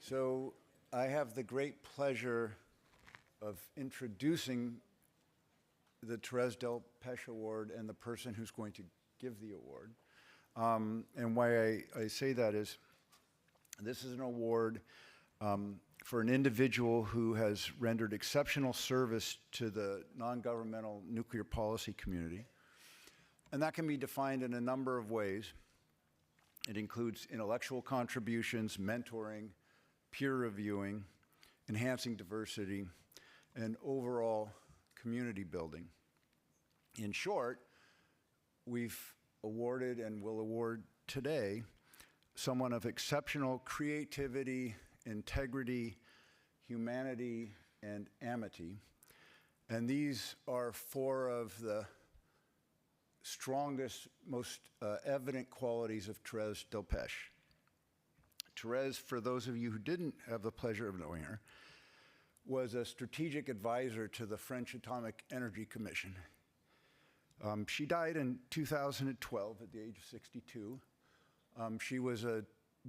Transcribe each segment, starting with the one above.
So I have the great pleasure of introducing the Thérèse Delpech Award and the person who's going to give the award. And why I say that is this is an award for an individual who has rendered exceptional service to the non-governmental nuclear policy community. And that can be defined in a number of ways. It includes intellectual contributions, mentoring, peer reviewing, enhancing diversity, and overall community building. In short, we've awarded and will award today someone of exceptional creativity, integrity, humanity, and amity. And these are four of the strongest, most evident qualities of Thérèse Delpech. Thérèse, for those of you who didn't have the pleasure of knowing her, was a strategic advisor to the French Atomic Energy Commission. She died in 2012 at the age of 62. She was a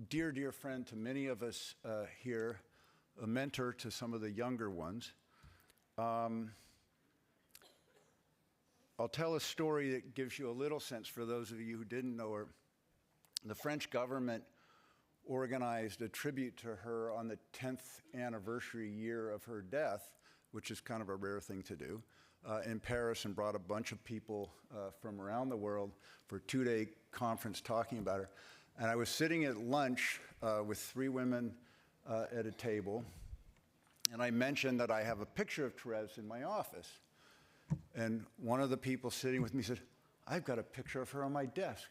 dear, dear friend to many of us here, a mentor to some of the younger ones. I'll tell a story that gives you a little sense for those of you who didn't know her. The French government organized a tribute to her on the 10th anniversary year of her death, which is kind of a rare thing to do, in Paris, and brought a bunch of people from around the world for a two-day conference talking about her. And I was sitting at lunch with three women at a table, and I mentioned that I have a picture of Thérèse in my office. And one of the people sitting with me said, "I've got a picture of her on my desk."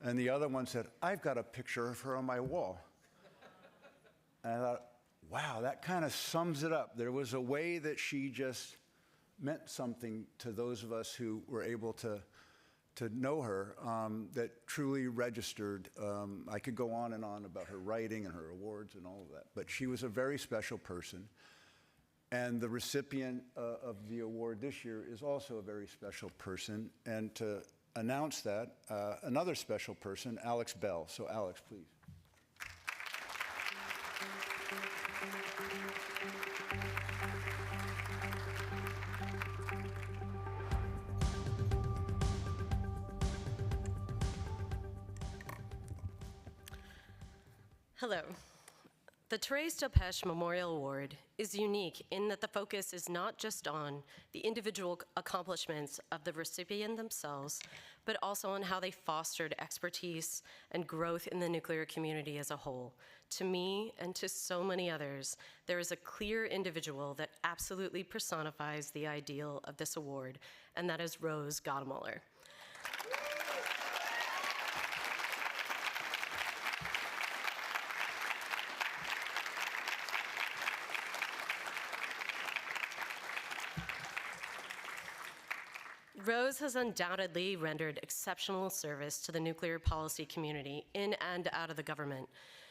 And the other one said, "I've got a picture of her on my wall." And I thought, wow, that kind of sums it up. There was a way that she just meant something to those of us who were able to know her that truly registered. I could go on and on about her writing and her awards and all of that, but she was a very special person. And the recipient of the award this year is also a very special person. And to announce that, another special person, Alex Bell. So Alex, please. Hello. The Thérèse Delpech Memorial Award is unique in that the focus is not just on the individual accomplishments of the recipient themselves, but also on how they fostered expertise and growth in the nuclear community as a whole. To me and to so many others, there is a clear individual that absolutely personifies the ideal of this award, and that is Rose Gottemoeller. Rose has undoubtedly rendered exceptional service to the nuclear policy community in and out of the government.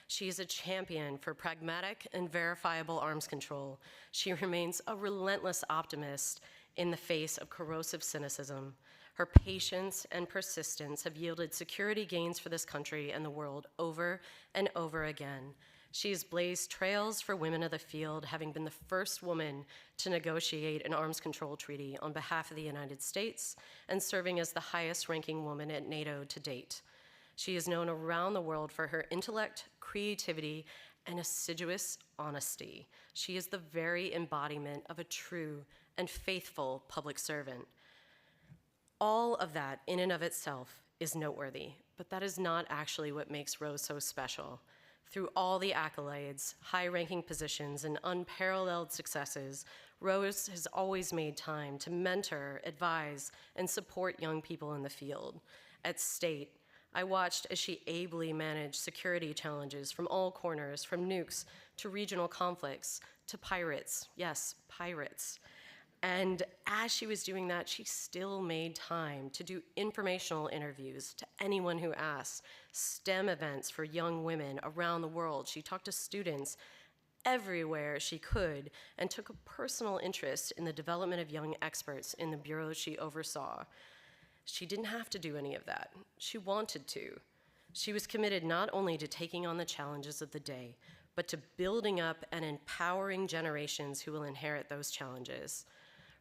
She is a champion for pragmatic and verifiable arms control. She remains a relentless optimist in the face of corrosive cynicism. Her patience and persistence have yielded security gains for this country and the world over and over again. She has blazed trails for women of the field, having been the first woman to negotiate an arms control treaty on behalf of the United States and serving as the highest-ranking woman at NATO to date. She is known around the world for her intellect, creativity, and assiduous honesty. She is the very embodiment of a true and faithful public servant. All of that, in and of itself, is noteworthy, but that is not actually what makes Rose so special. Through all the accolades, high-ranking positions, and unparalleled successes, Rose has always made time to mentor, advise, and support young people in the field. At State, I watched as she ably managed security challenges from all corners, from nukes to regional conflicts to pirates. Yes, pirates. And as she was doing that, she still made time to do informational interviews to anyone who asked, STEM events for young women around the world. She talked to students everywhere she could and took a personal interest in the development of young experts in the bureau she oversaw. She didn't have to do any of that. She wanted to. She was committed not only to taking on the challenges of the day, but to building up and empowering generations who will inherit those challenges.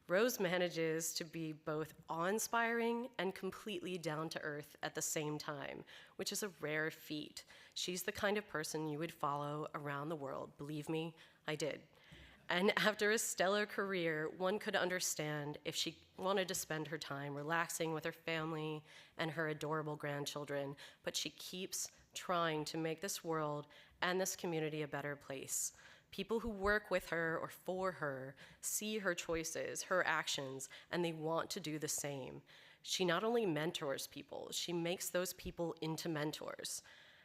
Rose manages to be both awe-inspiring and completely down to earth at the same time, which is a rare feat. She's the kind of person you would follow around the world. Believe me, I did. And after a stellar career, one could understand if she wanted to spend her time relaxing with her family and her adorable grandchildren, but she keeps trying to make this world and this community a better place. People who work with her or for her see her choices, her actions, and they want to do the same. She not only mentors people, she makes those people into mentors.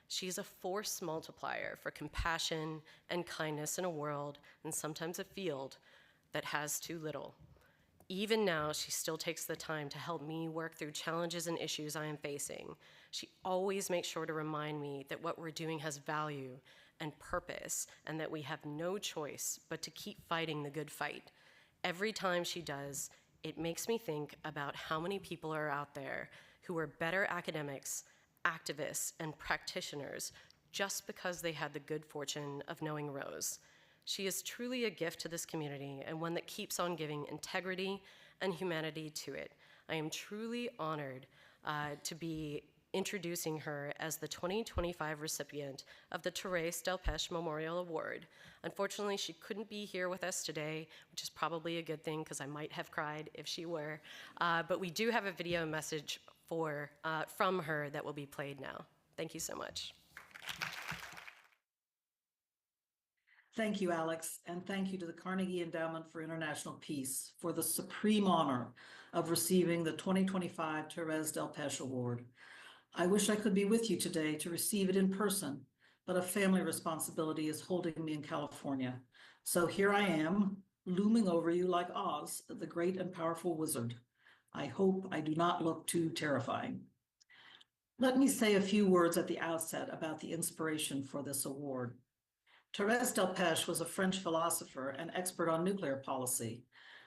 She's a force multiplier for compassion and kindness in a world, and sometimes a field, that has too little. Even now, she still takes the time to help me work through challenges and issues I am facing. She always makes sure to remind me that what we're doing has value and purpose, and that we have no choice but to keep fighting the good fight. Every time she does, it makes me think about how many people are out there who are better academics, activists, and practitioners just because they had the good fortune of knowing Rose. She is truly a gift to this community and one that keeps on giving integrity and humanity to it. I am truly honored to be introducing her as the 2025 recipient of the Thérèse Delpech Memorial Award. Unfortunately, she couldn't be here with us today, which is probably a good thing because I might have cried if she were. But we do have a video message from her that will be played now. Thank you so much. Thank you, Alex, and thank you to the Carnegie Endowment for International Peace for the supreme honor of receiving the 2025 Thérèse Delpech Award. I wish I could be with you today to receive it in person, but a family responsibility is holding me in California. So here I am, looming over you like Oz, the great and powerful wizard. I hope I do not look too terrifying. Let me say a few words at the outset about the inspiration for this award. Thérèse Delpech was a French philosopher and expert on nuclear policy.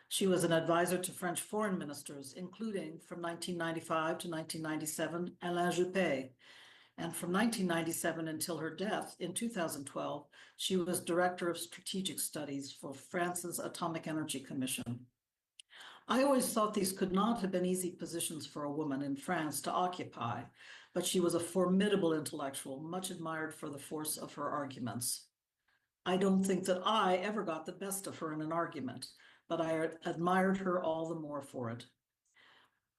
She was an advisor to French foreign ministers, including from 1995 to 1997, Alain Juppé. And from 1997 until her death in 2012, she was Director of Strategic Studies for France's Atomic Energy Commission. I always thought these could not have been easy positions for a woman in France to occupy, but she was a formidable intellectual, much admired for the force of her arguments. I don't think that I ever got the best of her in an argument, but I admired her all the more for it.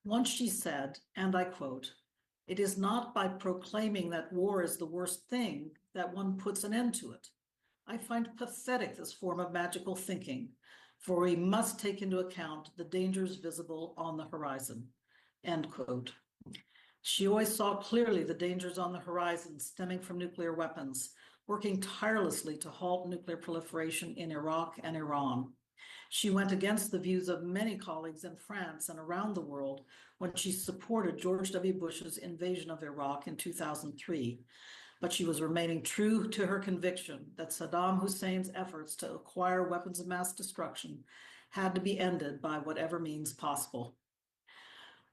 Once she said, and I quote, "It is not by proclaiming that war is the worst thing that one puts an end to it. I find pathetic this form of magical thinking, for we must take into account the dangers visible on the horizon," end quote. She always saw clearly the dangers on the horizon stemming from nuclear weapons, working tirelessly to halt nuclear proliferation in Iraq and Iran. She went against the views of many colleagues in France and around the world when she supported George W. Bush's invasion of Iraq in 2003, but she was remaining true to her conviction that Saddam Hussein's efforts to acquire weapons of mass destruction had to be ended by whatever means possible.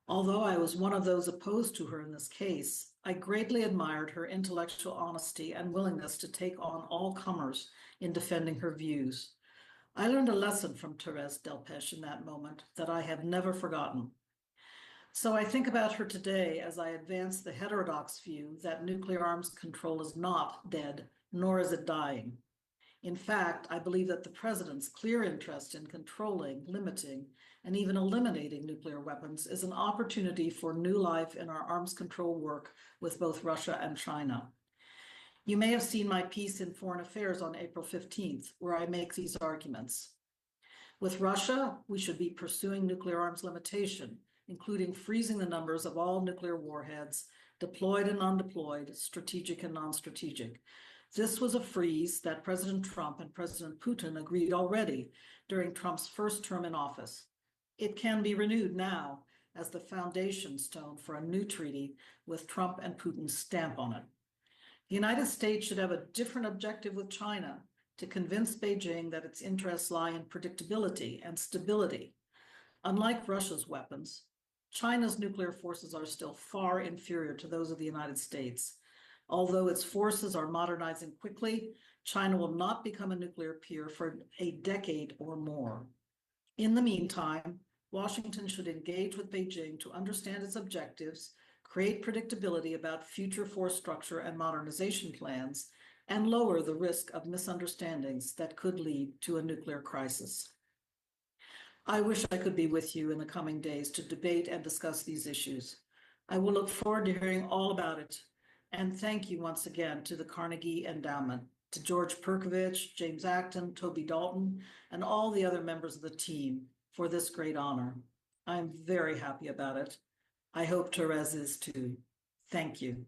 Although I was one of those opposed to her in this case, I greatly admired her intellectual honesty and willingness to take on all comers in defending her views. I learned a lesson from Thérèse Delpech in that moment that I have never forgotten. So I think about her today as I advance the heterodox view that nuclear arms control is not dead, nor is it dying. In fact, I believe that the president's clear interest in controlling, limiting, and even eliminating nuclear weapons is an opportunity for new life in our arms control work with both Russia and China. You may have seen my piece in Foreign Affairs on April 15th, where I make these arguments. With Russia, we should be pursuing nuclear arms limitation, including freezing the numbers of all nuclear warheads, deployed and undeployed, strategic and non-strategic. This was a freeze that President Trump and President Putin agreed already during Trump's first term in office. It can be renewed now as the foundation stone for a new treaty with Trump and Putin's stamp on it. The United States should have a different objective with China to convince Beijing that its interests lie in predictability and stability. Unlike Russia's weapons, China's nuclear forces are still far inferior to those of the United States. Although its forces are modernizing quickly, China will not become a nuclear peer for a decade or more. In the meantime, Washington should engage with Beijing to understand its objectives, create predictability about future force structure and modernization plans, and lower the risk of misunderstandings that could lead to a nuclear crisis. I wish I could be with you in the coming days to debate and discuss these issues. I will look forward to hearing all about it. And thank you once again to the Carnegie Endowment, to George Perkovich, James Acton, Toby Dalton, and all the other members of the team for this great honor. I'm very happy about it. I hope Thérèse is too. Thank you.